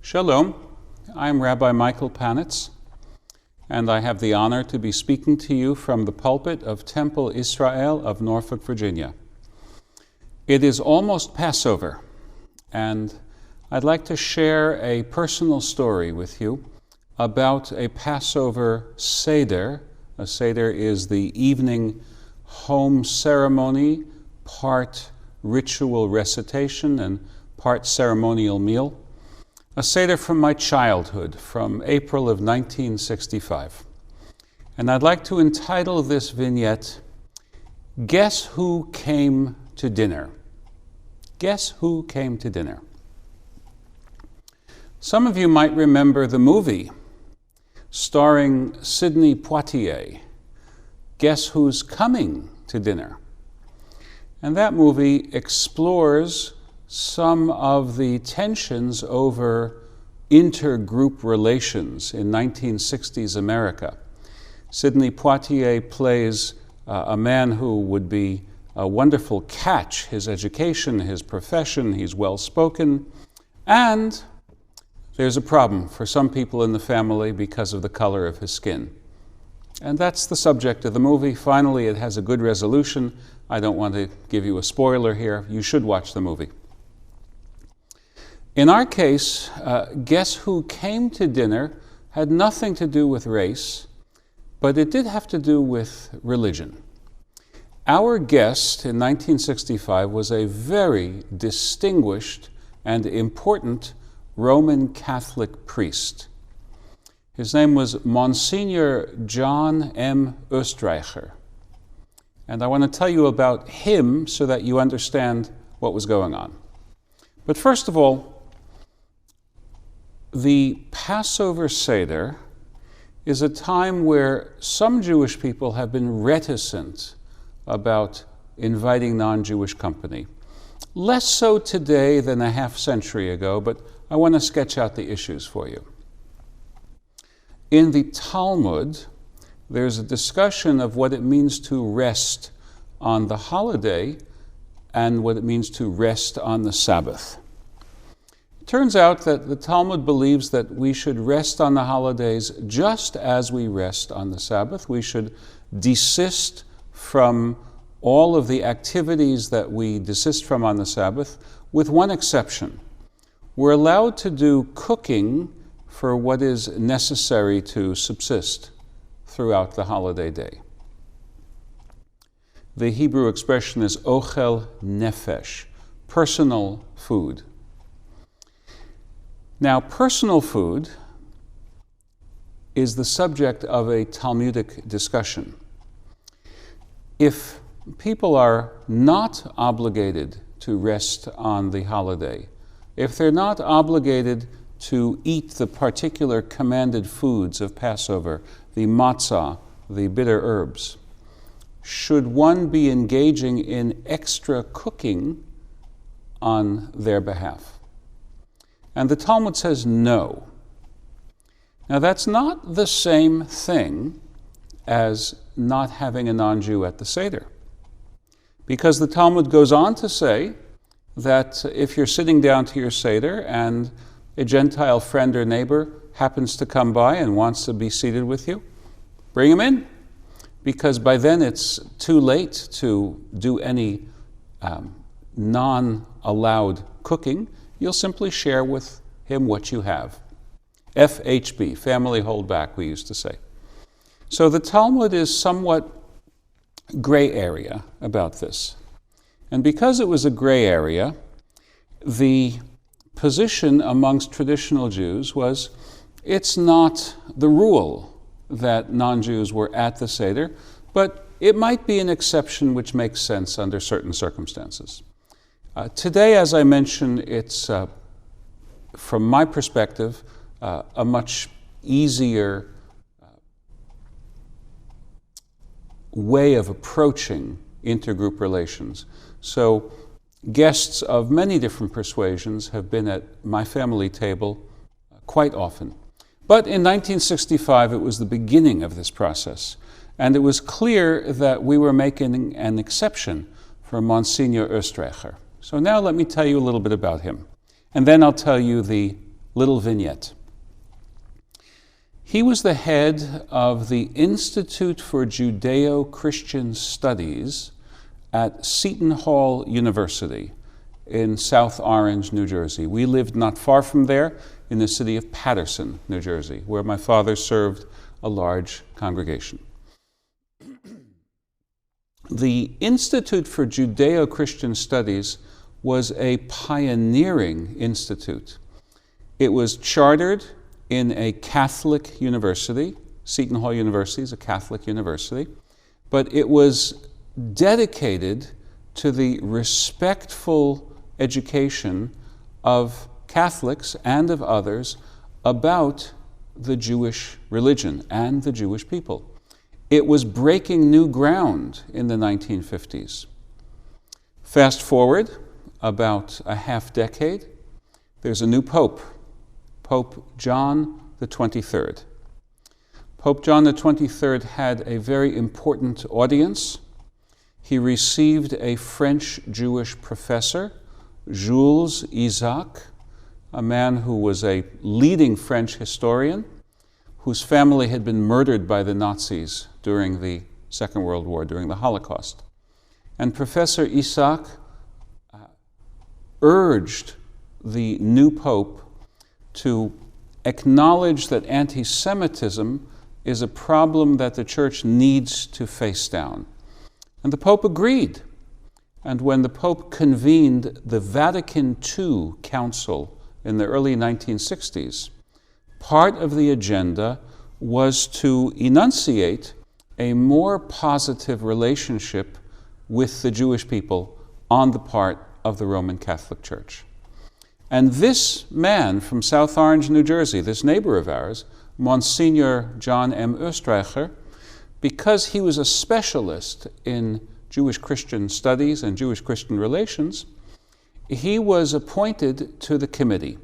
Shalom, I'm Rabbi Michael Panitz, and I have the honor to be speaking to you from the pulpit of Temple Israel of Norfolk, Virginia. It is almost Passover, and I'd like to share a personal story with you about a Passover Seder. A Seder is the evening home ceremony, part ritual recitation and part ceremonial meal. A Seder from my childhood, from April of 1965. And I'd like to entitle this vignette, Guess Who Came to Dinner? Guess Who Came to Dinner? Some of you might remember the movie starring Sidney Poitier, Guess Who's Coming to Dinner? And that movie explores some of the tensions over intergroup relations in 1960s America. Sidney Poitier plays a man who would be a wonderful catch, his education, his profession, he's well-spoken, and there's a problem for some people in the family because of the color of his skin. And that's the subject of the movie. Finally, it has a good resolution. I don't want to give you a spoiler here. You should watch the movie. In our case, Guess Who Came to Dinner had nothing to do with race, but it did have to do with religion. Our guest in 1965 was a very distinguished and important Roman Catholic priest. His name was Monsignor John M. Oestreicher. And I want to tell you about him so that you understand what was going on. But first of all, the Passover Seder is a time where some Jewish people have been reticent about inviting non-Jewish company. Less so today than a half century ago, but I want to sketch out the issues for you. In the Talmud, there's a discussion of what it means to rest on the holiday and what it means to rest on the Sabbath. It turns out that the Talmud believes that we should rest on the holidays just as we rest on the Sabbath. We should desist from all of the activities that we desist from on the Sabbath, with one exception. We're allowed to do cooking for what is necessary to subsist throughout the holiday day. The Hebrew expression is ochel nefesh, personal food. Now, personal food is the subject of a Talmudic discussion. If people are not obligated to rest on the holiday, if they're not obligated to eat the particular commanded foods of Passover, the matzah, the bitter herbs, should one be engaging in extra cooking on their behalf? And the Talmud says no. Now that's not the same thing as not having a non-Jew at the Seder. Because the Talmud goes on to say that if you're sitting down to your Seder and a Gentile friend or neighbor happens to come by and wants to be seated with you, bring him in. Because by then it's too late to do any non-allowed cooking. You'll simply share with him what you have. FHB, family hold back, we used to say. So the Talmud is somewhat gray area about this. And because it was a gray area, the position amongst traditional Jews was it's not the rule that non-Jews were at the Seder, but it might be an exception which makes sense under certain circumstances. Today, as I mentioned, it's, from my perspective, a much easier way of approaching intergroup relations. So guests of many different persuasions have been at my family table quite often. But in 1965, it was the beginning of this process, and it was clear that we were making an exception for Monsignor Oestreicher. So now let me tell you a little bit about him. And then I'll tell you the little vignette. He was the head of the Institute for Judeo-Christian Studies at Seton Hall University in South Orange, New Jersey. We lived not far from there in the city of Paterson, New Jersey, where my father served a large congregation. The Institute for Judeo-Christian Studies was a pioneering institute. It was chartered in a Catholic university. Seton Hall University is a Catholic university, but it was dedicated to the respectful education of Catholics and of others about the Jewish religion and the Jewish people. It was breaking new ground in the 1950s. Fast forward about a half decade, there's a new pope, Pope John the 23rd. Pope John the 23rd had a very important audience. He received a French Jewish professor, Jules Isaac, a man who was a leading French historian, whose family had been murdered by the Nazis during the Second World War, during the Holocaust. And Professor Isaac urged the new pope to acknowledge that anti-Semitism is a problem that the church needs to face down. And the Pope agreed. And when the Pope convened the Vatican II Council in the early 1960s, part of the agenda was to enunciate a more positive relationship with the Jewish people on the part of the Roman Catholic Church. And this man from South Orange, New Jersey, this neighbor of ours, Monsignor John M. Oestreicher, because he was a specialist in Jewish Christian studies and Jewish Christian relations, he was appointed to the committee.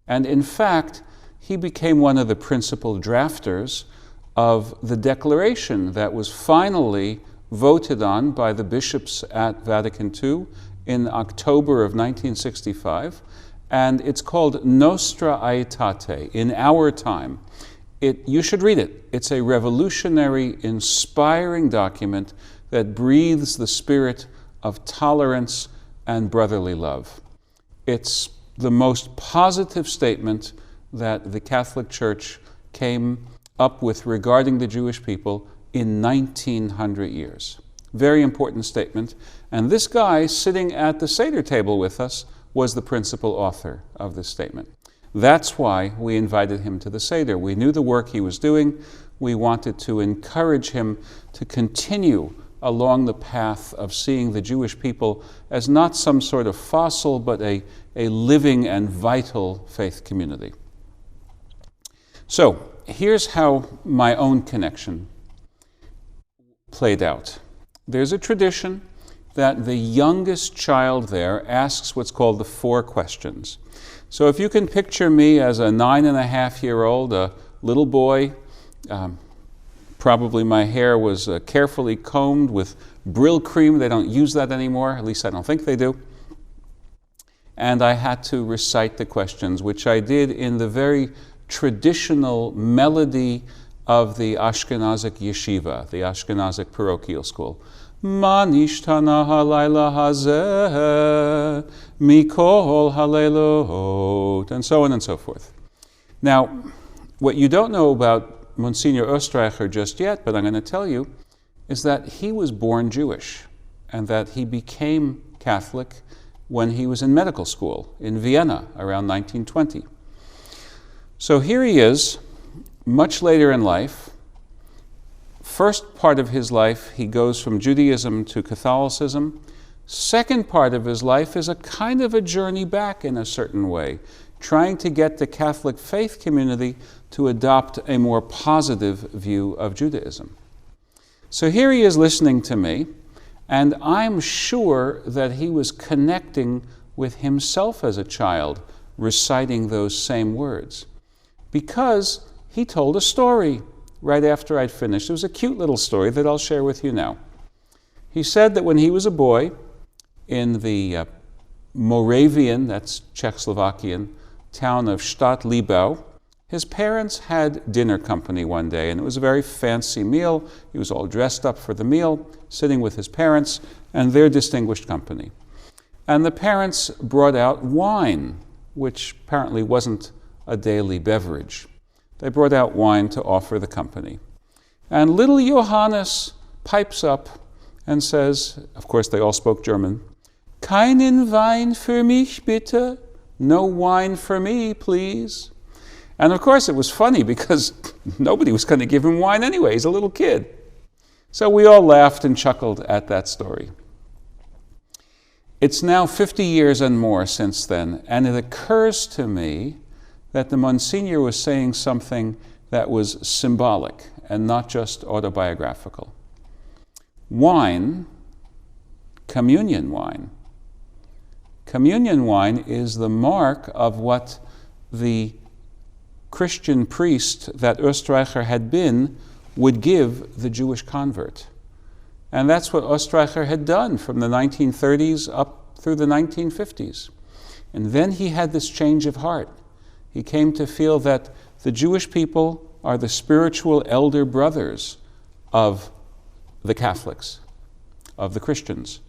And in fact, he became one of the principal drafters of the declaration that was finally voted on by the bishops at Vatican II in October of 1965. And it's called Nostra Aetate, in our time. You should read it. It's a revolutionary, inspiring document that breathes the spirit of tolerance and brotherly love. It's the most positive statement that the Catholic Church came up with regarding the Jewish people in 1900 years. Very important statement. And this guy sitting at the Seder table with us was the principal author of this statement. That's why we invited him to the Seder. We knew the work he was doing. We wanted to encourage him to continue along the path of seeing the Jewish people as not some sort of fossil, but a living and vital faith community. So here's how my own connection played out. There's a tradition that the youngest child there asks what's called the 4 questions. So if you can picture me as a 9.5-year-old, a little boy, probably my hair was carefully combed with Brill cream. They don't use that anymore, at least I don't think they do. And I had to recite the questions, which I did in the very traditional melody of the Ashkenazic yeshiva, the Ashkenazic parochial school. Ma nishtana halayla hazeh mikol haleilot, and so on and so forth. Now, what you don't know about Monsignor Oestreicher just yet, but I'm going to tell you, is that he was born Jewish and that he became Catholic when he was in medical school in Vienna around 1920. So here he is, much later in life. First part of his life, he goes from Judaism to Catholicism. Second part of his life is a kind of a journey back in a certain way, trying to get the Catholic faith community to adopt a more positive view of Judaism. So here he is listening to me, and I'm sure that he was connecting with himself as a child, reciting those same words, because he told a story right after I'd finished. It was a cute little story that I'll share with you now. He said that when he was a boy in the Moravian, that's Czechoslovakian, town of Stadt Liebau. His parents had dinner company one day, and it was a very fancy meal. He was all dressed up for the meal, sitting with his parents and their distinguished company. And the parents brought out wine, which apparently wasn't a daily beverage. They brought out wine to offer the company. And little Johannes pipes up and says, of course they all spoke German, "Keinen Wein für mich, bitte." No wine for me, please. And of course it was funny because nobody was going to give him wine anyway. He's a little kid. So we all laughed and chuckled at that story. It's now 50 years and more since then, and it occurs to me that the Monsignor was saying something that was symbolic and not just autobiographical. Wine, communion wine is the mark of what the Christian priest that Oestreicher had been would give the Jewish convert. And that's what Oestreicher had done from the 1930s up through the 1950s. And then he had this change of heart. He came to feel that the Jewish people are the spiritual elder brothers of the Catholics, of the Christians,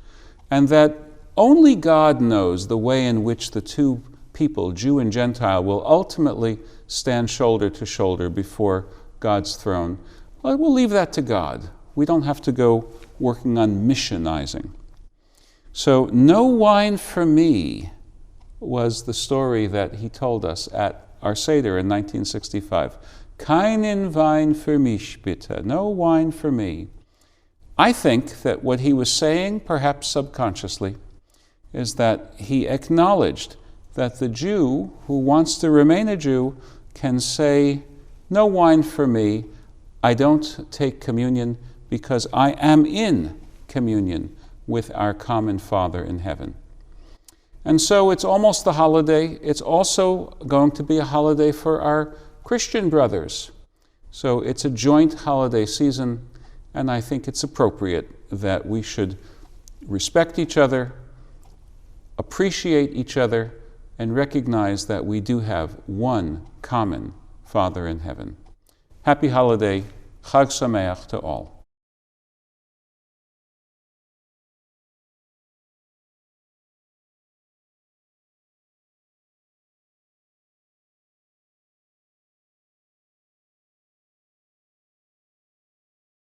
and that only God knows the way in which the two people, Jew and Gentile, will ultimately stand shoulder to shoulder before God's throne. Well, we'll leave that to God. We don't have to go working on missionizing. So, no wine for me was the story that he told us at our Seder in 1965. Keinen Wein für mich, bitte. No wine for me. I think that what he was saying, perhaps subconsciously, is that he acknowledged that the Jew who wants to remain a Jew can say, no wine for me, I don't take communion because I am in communion with our common Father in heaven. And so it's almost the holiday. It's also going to be a holiday for our Christian brothers. So it's a joint holiday season, and I think it's appropriate that we should respect each other, appreciate each other, and recognize that we do have one common Father in heaven. Happy holiday, Chag Sameach to all.